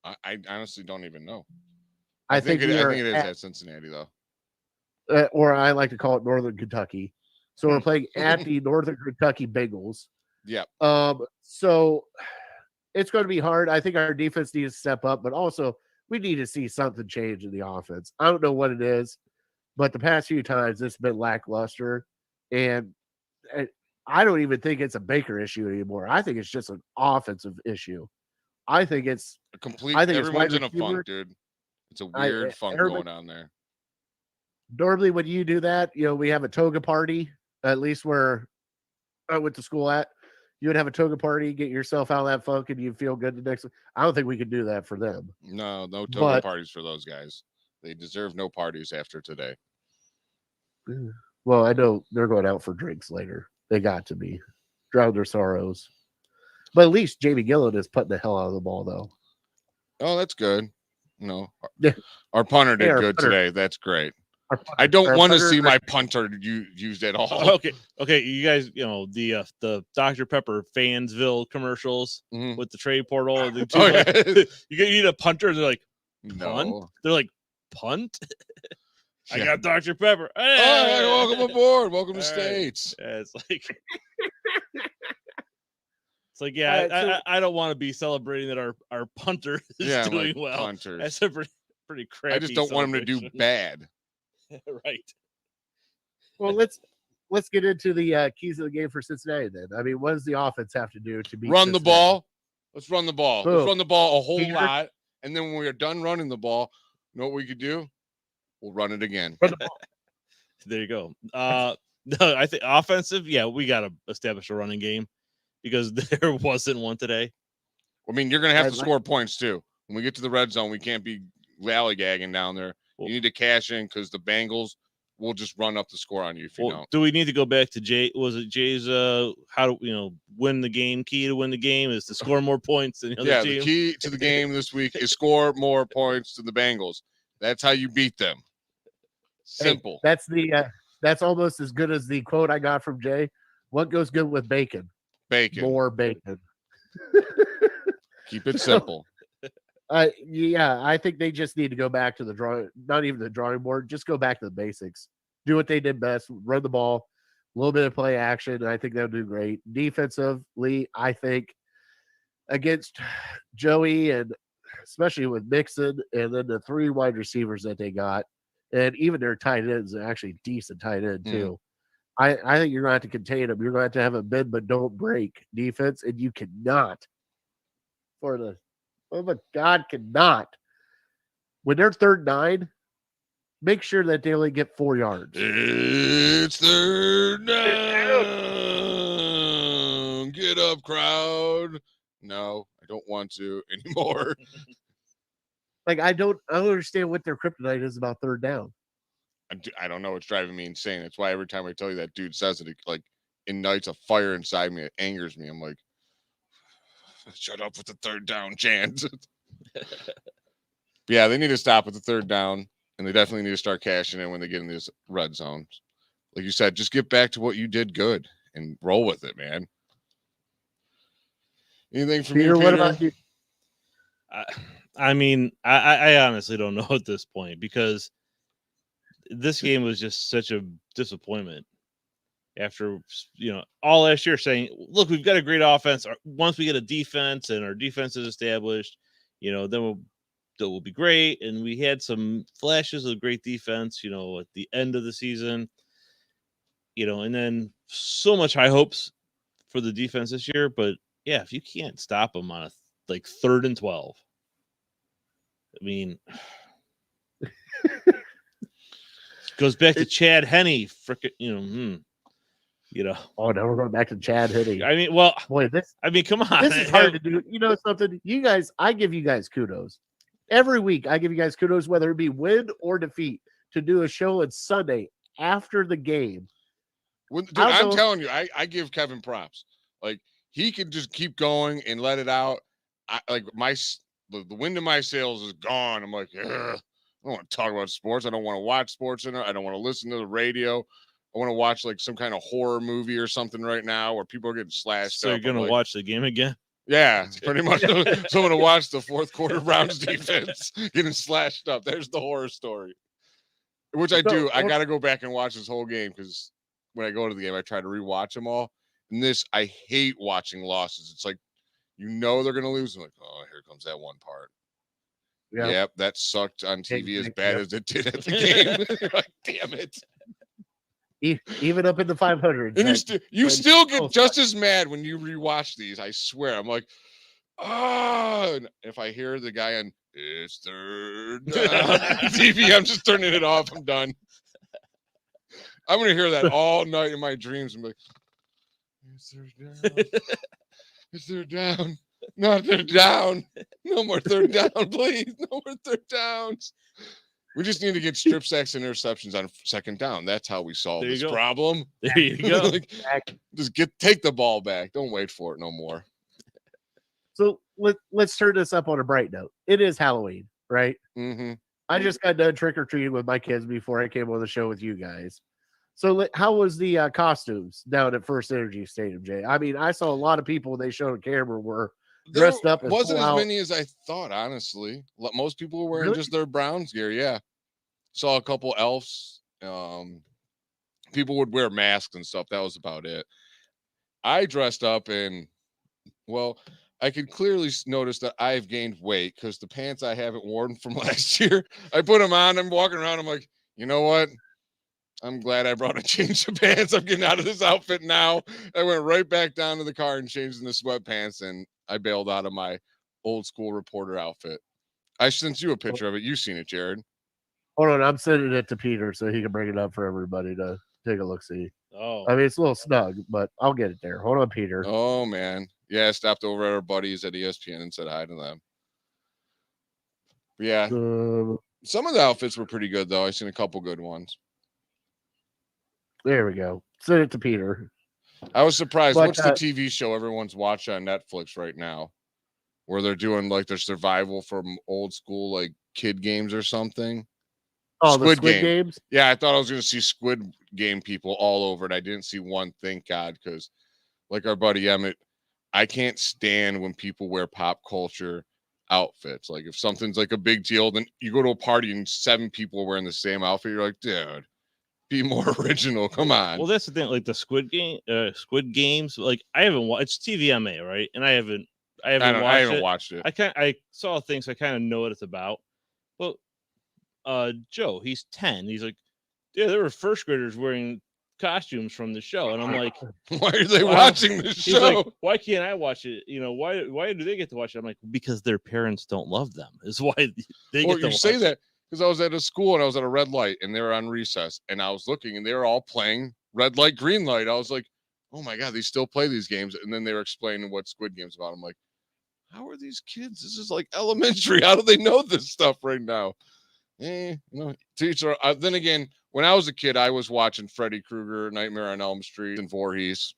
I honestly don't even know. I I think it we is are at Cincinnati, though. or I like to call it Northern Kentucky. So we're playing at the Northern Kentucky Bengals. Yeah. So it's going to be hard. I think our defense needs to step up, but also we need to see something change in the offense. I don't know what it is, but the past few times it's been lackluster, and I don't even think it's a Baker issue anymore. I think it's just an offensive issue. I think it's A complete. I think it's Everyone's wide in a receiver. funk, dude. It's a weird funk everybody- going on there. normally when you do that, we have a toga party. At least we're I went to school at, you would have a toga party, get yourself out of that funk, and you feel good the next. I don't think we could do that for them. No toga But- parties for those guys. They deserve no parties after today. Well, I know they're going out for drinks later. They got to be. Drown their sorrows. But at least Jamie Gillen is putting the hell out of the ball, though. Oh, that's good. No, Yeah. our punter did Yeah, our good punter. today. That's great. Our punter- I don't our want to punter- see my punter used at all. Okay. You guys, the Dr. Pepper Fansville commercials Mhm. with the trade portal. The Oh, yeah. you need a punter. They're like punt. No. They're like punt. I Yeah. got Dr. Pepper. Oh, yeah, welcome aboard. Welcome to All right. States. Yeah, it's like yeah, All right, I don't want to be celebrating that our punter is Yeah, I'm doing like, well. punters. That's a pretty crappy. I just don't want him to do celebration. bad. Right. Well, let's get into the keys of the game for Cincinnati then. I mean, what does the offense have to do to beat Run the Cincinnati? ball. Let's run the ball. Boom. Let's run the ball a whole Here. lot. And then when we are done running the ball, you know what we could do? We'll run it again. Run the ball. There you go. No, I think offensive. Yeah, we got to establish a running game because there wasn't one today. I mean, you're going to have I'd to like- score points too. When we get to the red zone, we can't be lollygagging down there. Well- You need to cash in because the Bengals will just run up the score on you if you Well, don't. do we need to go back to Jay? Was it Jay's? How to win the game? Key to win the game is to score more points than the other Yeah, team. the key to the game this week is score more points than the Bengals. That's how you beat them. Hey, Simple. that's almost as good as the quote I got from Jay. What goes good with bacon? Bacon. More bacon. Keep it simple. Yeah, I think they just need to go back to the drawing, not even the drawing board, just go back to the basics. Do what they did best, run the ball, a little bit of play action, and I think they'll do great. Defensively, I think against Joey and especially with Mixon and then the 3 wide receivers that they got, and even their tight ends are actually decent tight end too. I think you're going to have to contain them. You're going to have a bend but don't break defense, and you cannot, for the oh my God, cannot. When they're 3rd and 9, make sure that they only get 4 yards. It's 3rd down. Get up, crowd. No, I don't want to anymore. Like I don't understand what their kryptonite is about 3rd down. I don't know. It's driving me insane. That's why every time I tell you that dude says it, it like ignites a fire inside me. It angers me. I'm like, shut up with the 3rd down chance. Yeah, they need to stop with the 3rd down, and they definitely need to start cashing in when they get in these red zones. Like you said, just get back to what you did good and roll with it, man. Anything from Peter, you, what Peter? about you? I mean, I honestly don't know at this point because this game was just such a disappointment after all last year saying, look, we've got a great offense. Once we get a defense and our defense is established, then we'll be great. And we had some flashes of great defense, at the end of the season, and then so much high hopes for the defense this year. But yeah, if you can't stop them on a 3rd and 12, I mean, goes back to Chad Henne, frickin', Oh, now we're going back to Chad Henne. I mean, well, Boy, this come on. is hard to do. You know something? You guys, I give you guys kudos. Every week, I give you guys kudos, whether it be win or defeat, to do a show on Sunday after the game. Dude, I don't I'm know- telling you, I give Kevin props. Like he can just keep going and let it out. The wind in my sails is gone. I'm like, ugh, I don't want to talk about sports. I don't want to watch sports in it. I don't want to listen to the radio. I want to watch like some kind of horror movie or something right now where people are getting slashed. So you're up. I'm gonna like, watch the game again? Yeah, pretty much. So I'm gonna watch the 4th quarter Browns defense getting slashed up. There's the horror story. Which I do. I gotta go back and watch this whole game because when I go to the game, I try to rewatch them all. And this, I hate watching losses. It's like they're gonna lose. I'm like, oh, here comes that one part. Yeah. Yep, that sucked on TV as Exactly. bad as it did at the game. You're like, damn it. Even up in the 500s. And you but- still get oh, just as mad when you rewatch these. I swear. I'm like, and if I hear the guy on it's 3rd down TV, I'm just turning it off. I'm done. I'm gonna hear that all night in my dreams. I'm like, It's third down. It's third down. Not third down. No more third down, please. No more third downs. We just need to get strip sacks and interceptions on second down. That's how we solve There you this go. problem. There you go. Like, just take the ball back. Don't wait for it no more. So let's turn this up on a bright note. It is Halloween, right? Mm-hmm. I just got done trick or treating with my kids before I came on the show with you guys. So how was the costumes down at First Energy Stadium, Jay? I mean, I saw a lot of people they showed on camera were dressed up. There wasn't as many as I thought, honestly. Most people were wearing just their Browns gear. Yeah, saw a couple elves. People would wear masks and stuff. That was about it. I dressed up in, well, I could clearly notice that I've gained weight because the pants I haven't worn from last year, I put them on. I'm walking around. I'm like, you know what? I'm glad I brought a change of pants. I'm getting out of this outfit now. I went right back down to the car and changed into sweatpants, and I bailed out of my old school reporter outfit. I sent you a picture of it. You've seen it, Jared. Hold on, I'm sending it to Peter so he can bring it up for everybody to take a look. See. Oh, I mean, it's a little snug, but I'll get it there. Hold on, Peter. Oh man, yeah. I stopped over at our buddies at ESPN and said hi to them. But yeah, some of the outfits were pretty good though. I seen a couple good ones. There we go. Send it to Peter. I was surprised. But, What's the TV show everyone's watching on Netflix right now, where they're doing like their survival from old school like kid games or something? Oh, the Squid Games? Yeah, I thought I was going to see Squid Game people all over it. I didn't see one, thank God, because like our buddy Emmett, I can't stand when people wear pop culture outfits. Like if something's like a big deal, then you go to a party and 7 people are wearing the same outfit. You're like, dude, be more original. Come on. well, that's the thing. Like the Squid Games. Like I haven't watched. It's TVMA, right? And I haven't watched it. I saw things. So I kind of know what it's about. Well, Joe, he's 10. He's like, yeah, there were first graders wearing costumes from the show, and I'm like, why are they watching this he's show? like, why can't I watch it? You know, why do they get to watch it? I'm like, because their parents don't love them. Is why they get to watch say it. that because I was at a school and I was at a red light and they were on recess and I was looking and they were all playing red light, green light. I was like, oh my God, they still play these games. And then they were explaining what Squid Game's about. I'm like, how are these kids? This is like elementary. How do they know this stuff right now? Teacher. Then again, when I was a kid, I was watching Freddy Krueger, Nightmare on Elm Street, and Voorhees.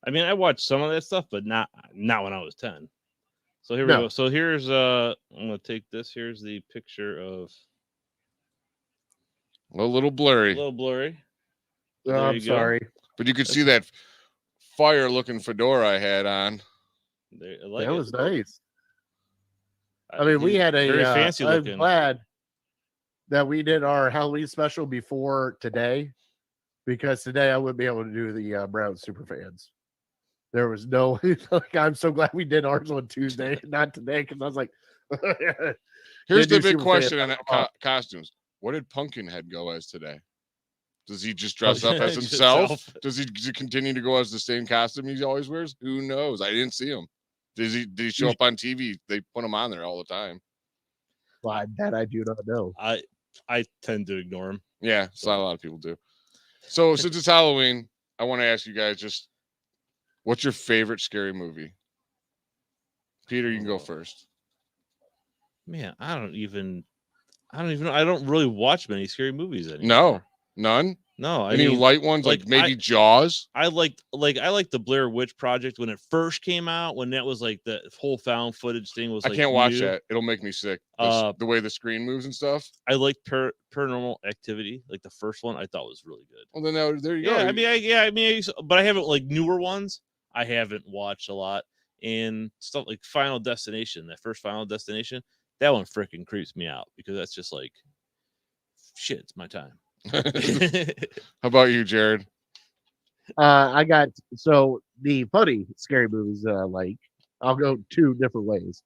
I mean, I watched some of that stuff, but not when I was 10. So here we go. So here's I'm gonna take this. Here's the picture of A little blurry. Oh, I'm sorry. But you could see that fire-looking fedora I had on. That was nice. I mean, we had a very fancy looking. I'm glad that we did our Halloween special before today, because today I wouldn't be able to do the Brown Superfans. There was no, like, I'm so glad we did ours on Tuesday, not today, because I was like, here's the big question on costumes. What did Pumpkinhead go as today? Does he just dress up as himself? Does he continue to go as the same costume he always wears? Who knows? I didn't see him. Did he show up on TV? They put him on there all the time. Well, that I do not know. I tend to ignore him. Yeah, it's not a lot of people do. So since it's Halloween, I want to ask you guys just, what's your favorite scary movie? Peter, you can go first. Man, I don't even know. I don't really watch many scary movies anymore. No, none. No, Any light ones like maybe Jaws? I liked the Blair Witch Project when it first came out, when that was like the whole found footage thing was. I can't watch that. It'll make me sick. The way the screen moves and stuff. I like Paranormal Activity, like the first one. I thought was really good. Well, then there you go. But I haven't like newer ones. I haven't watched a lot, and stuff like Final Destination. That first Final Destination, that one freaking creeps me out because that's just like, shit. It's my time. How about you, Jared? I got the funny scary movies that I like. I'll go 2 different ways.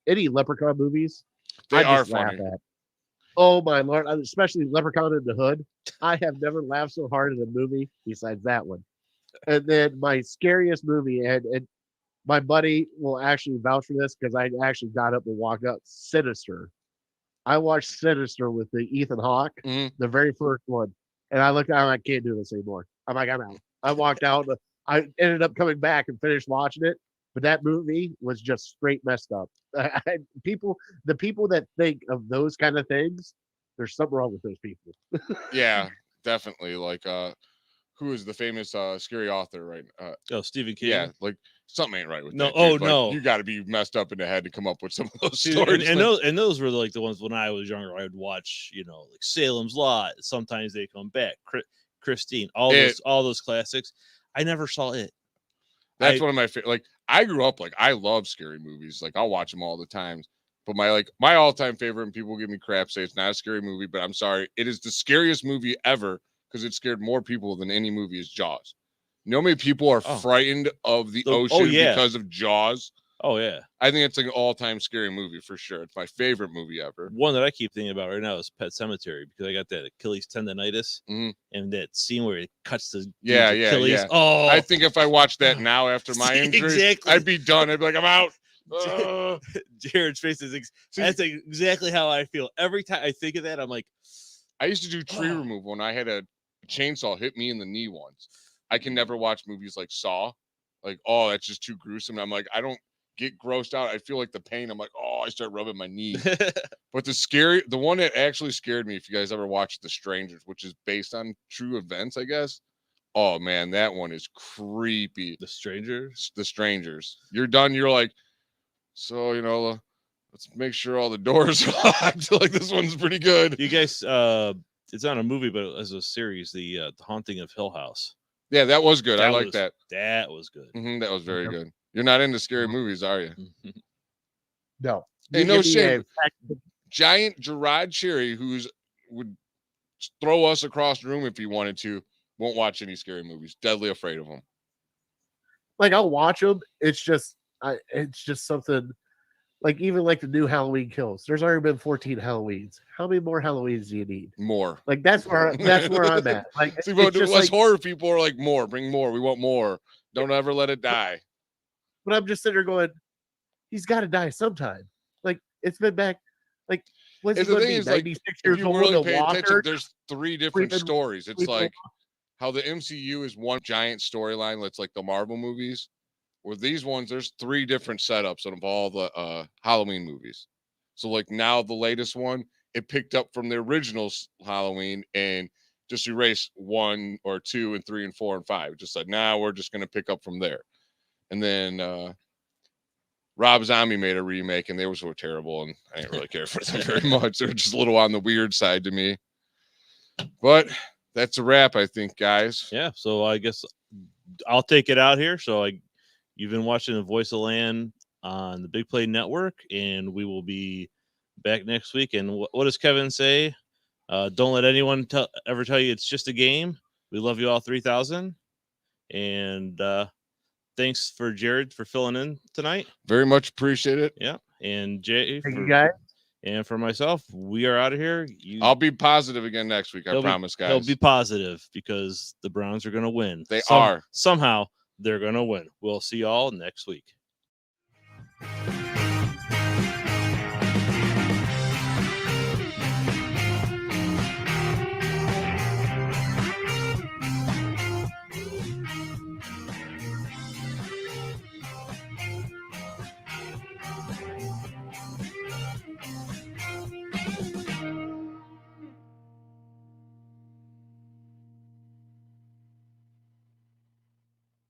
Any Leprechaun movies, They I are just funny. laugh at. Oh my Lord, especially Leprechaun in the Hood. I have never laughed so hard at a movie besides that one. And then my scariest movie, and my buddy will actually vouch for this because I actually got up and walked out. Sinister. I watched Sinister with the Ethan Hawke, the very first one, and I looked out. I can't do this anymore. I'm like, I'm out. I walked out. I ended up coming back and finished watching it, but that movie was just straight messed up. The people that think of those kind of things, there's something wrong with those people. Yeah, definitely. Like, who is the famous scary author, right? Oh, Stephen King. Yeah, like something ain't right with No, that. oh, Dude. Like, no. you got to be messed up in the head to come up with some of those See, stories. and those were like the ones when I was younger. I would watch, like Salem's Lot. Sometimes They Come Back, Christine, all those classics. I never saw it. That's one of my favorite. Like, I grew up like I love scary movies. Like, I'll watch them all the time. But my all-time favorite, and people give me crap, say it's not a scary movie, but I'm sorry, it is the scariest movie ever because it scared more people than any movie is Jaws. You know how many people are frightened of the ocean because of Jaws? Oh, yeah. I think it's like an all-time scary movie for sure. It's my favorite movie ever. One that I keep thinking about right now is Pet Sematary because I got that Achilles tendonitis and that scene where it cuts the Achilles. Yeah. Oh, I think if I watched that now after my injury, I'd be done. I'd be like, I'm out. Jared's face is that's exactly how I feel. Every time I think of that, I'm like, I used to do tree removal when I had a chainsaw hit me in the knee once. I can never watch movies like Saw. Like, oh, that's just too gruesome. I'm like, I don't get grossed out. I feel like the pain. I'm like, oh, I start rubbing my knee. But the one that actually scared me, if you guys ever watched The Strangers, which is based on true events, I guess. Oh man, that one is creepy. The Strangers. You're done. You're like, so let's make sure all the doors are locked. Like, this one's pretty good. You guys, it's not a movie, but as a series, the Haunting of Hill House. Yeah, that was good. I like that. That was good. That was very good. You're not into scary movies, are you? No. Hey, no shame. Giant Gerard Cherry, would throw us across the room if he wanted to, won't watch any scary movies. Deadly afraid of them. Like, I'll watch them. It's just something. Like, even like the new Halloween Kills. There's already been 14 Halloweens. How many more Halloweens do you need? More. Like, that's where I'm at. Like, see, but us horror people are like, more, bring more. We want more. Don't ever let it die. But I'm just sitting there going, he's got to die sometime. Like, it's been back. Like, what's he going to be? 96 years old. Really pay attention, there's 3 different stories. It's like how the MCU is one giant storyline. That's like the Marvel movies. With these ones, there's 3 different setups of all the Halloween movies. So, like, now the latest one, it picked up from the original Halloween and just erased 1 or 2 and 3 and 4 and 5. Just like, now we're just going to pick up from there. And then Rob Zombie made a remake, and they were so terrible, and I didn't really care for them very much. They were just a little on the weird side to me. But that's a wrap, I think, guys. Yeah, so I guess I'll take it out here. So you've been watching The Voice of Land on the Big Play Network, and we will be back next week. And what does Kevin say? Don't let anyone ever tell you it's just a game. We love you all 3,000. And thanks for Jared for filling in tonight. Very much appreciate it. Yeah. And Jay. Thank you, guys. And for myself, we are out of here. I'll be positive again next week. I promise, guys. He'll be positive because the Browns are going to win. They are. Somehow they're going to win. We'll see y'all next week.